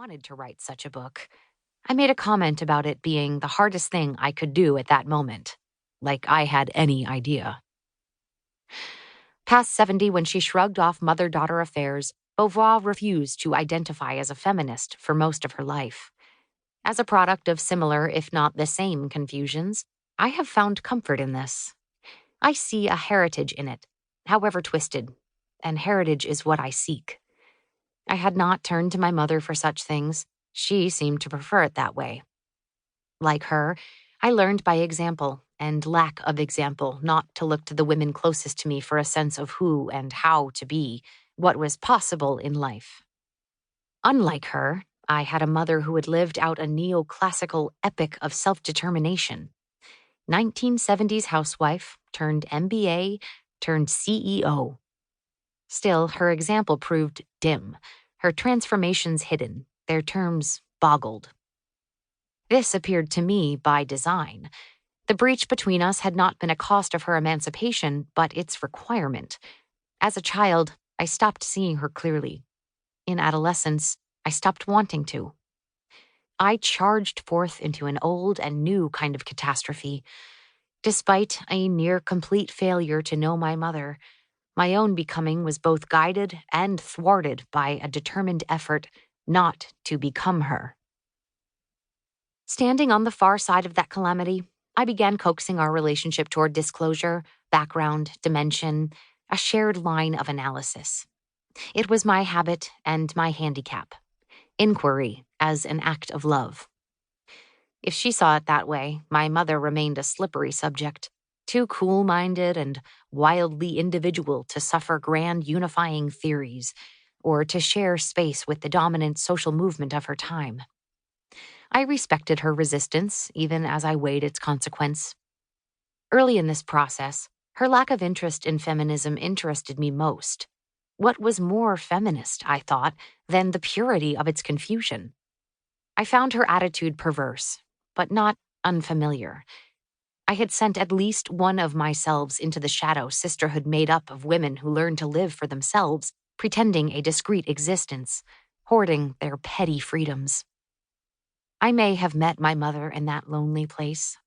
wanted to write such a book. I made a comment about it being the hardest thing I could do at that moment, like I had any idea. Past 70, when she shrugged off mother-daughter affairs, Beauvoir refused to identify as a feminist for most of her life. As a product of similar, if not the same, confusions, I have found comfort in this. I see a heritage in it, however twisted, and heritage is what I seek. I had not turned to my mother for such things. She seemed to prefer it that way. Like her, I learned by example and lack of example not to look to the women closest to me for a sense of who and how to be, what was possible in life. Unlike her, I had a mother who had lived out a neoclassical epic of self-determination. 1970s housewife turned MBA turned CEO. Still, her example proved dim, her transformations hidden, their terms boggled. This appeared to me by design. The breach between us had not been a cost of her emancipation, but its requirement. As a child, I stopped seeing her clearly. In adolescence, I stopped wanting to. I charged forth into an old and new kind of catastrophe. Despite a near-complete failure to know my mother, my own becoming was both guided and thwarted by a determined effort not to become her. Standing on the far side of that calamity, I began coaxing our relationship toward disclosure, background, dimension, a shared line of analysis. It was my habit and my handicap. Inquiry as an act of love. If she saw it that way, my mother remained a slippery subject, too cool-minded and wildly individual to suffer grand unifying theories or to share space with the dominant social movement of her time. I respected her resistance, even as I weighed its consequence. Early in this process, her lack of interest in feminism interested me most. What was more feminist, I thought, than the purity of its confusion? I found her attitude perverse, but not unfamiliar. I had sent at least one of myselves into the shadow sisterhood made up of women who learned to live for themselves, pretending a discrete existence, hoarding their petty freedoms. I may have met my mother in that lonely place.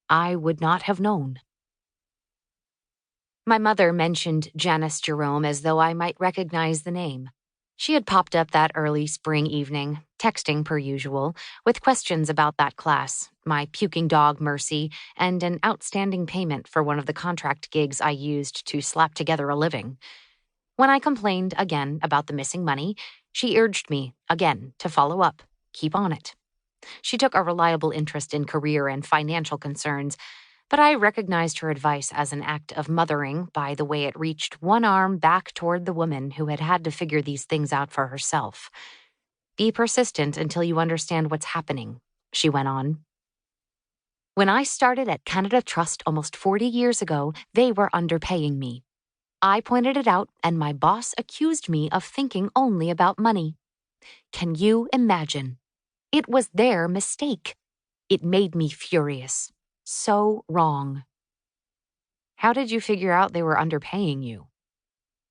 I would not have known. My mother mentioned Janis Jerome as though I might recognize the name. She had popped up that early spring evening, texting per usual, with questions about that class, my puking dog Mercy, and an outstanding payment for one of the contract gigs I used to slap together a living. When I complained again about the missing money, she urged me, again, to follow up, keep on it. She took a reliable interest in career and financial concerns, but I recognized her advice as an act of mothering by the way it reached one arm back toward the woman who had had to figure these things out for herself. Be persistent until you understand what's happening, she went on. When I started at Canada Trust almost 40 years ago, they were underpaying me. I pointed it out, and my boss accused me of thinking only about money. Can you imagine? It was their mistake. It made me furious. So wrong. How did you figure out they were underpaying you?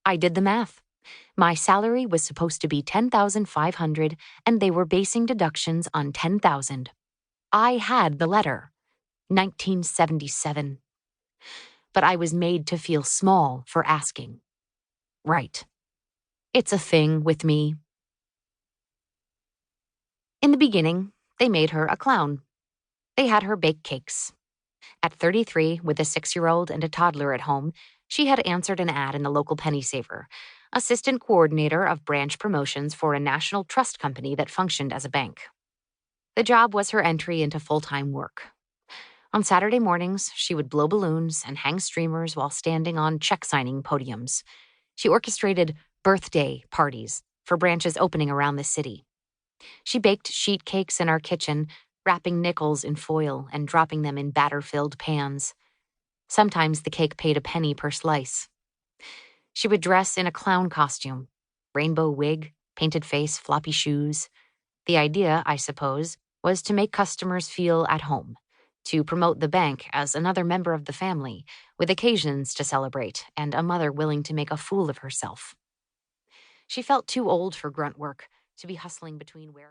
I did the math. My salary was supposed to be $10,500, and they were basing deductions on $10,000. I had the letter. 1977. But I was made to feel small for asking. Right. It's a thing with me. In the beginning, they made her a clown. They had her bake cakes. At 33, with a 6-year-old and a toddler at home, she had answered an ad in the local penny saver, assistant coordinator of branch promotions for a national trust company that functioned as a bank. The job was her entry into full-time work. On Saturday mornings, she would blow balloons and hang streamers while standing on check-signing podiums. She orchestrated birthday parties for branches opening around the city. She baked sheet cakes in our kitchen, wrapping nickels in foil and dropping them in batter-filled pans. Sometimes the cake paid a penny per slice. She would dress in a clown costume, rainbow wig, painted face, floppy shoes. The idea, I suppose, was to make customers feel at home, to promote the bank as another member of the family, with occasions to celebrate and a mother willing to make a fool of herself. She felt too old for grunt work, to be hustling between where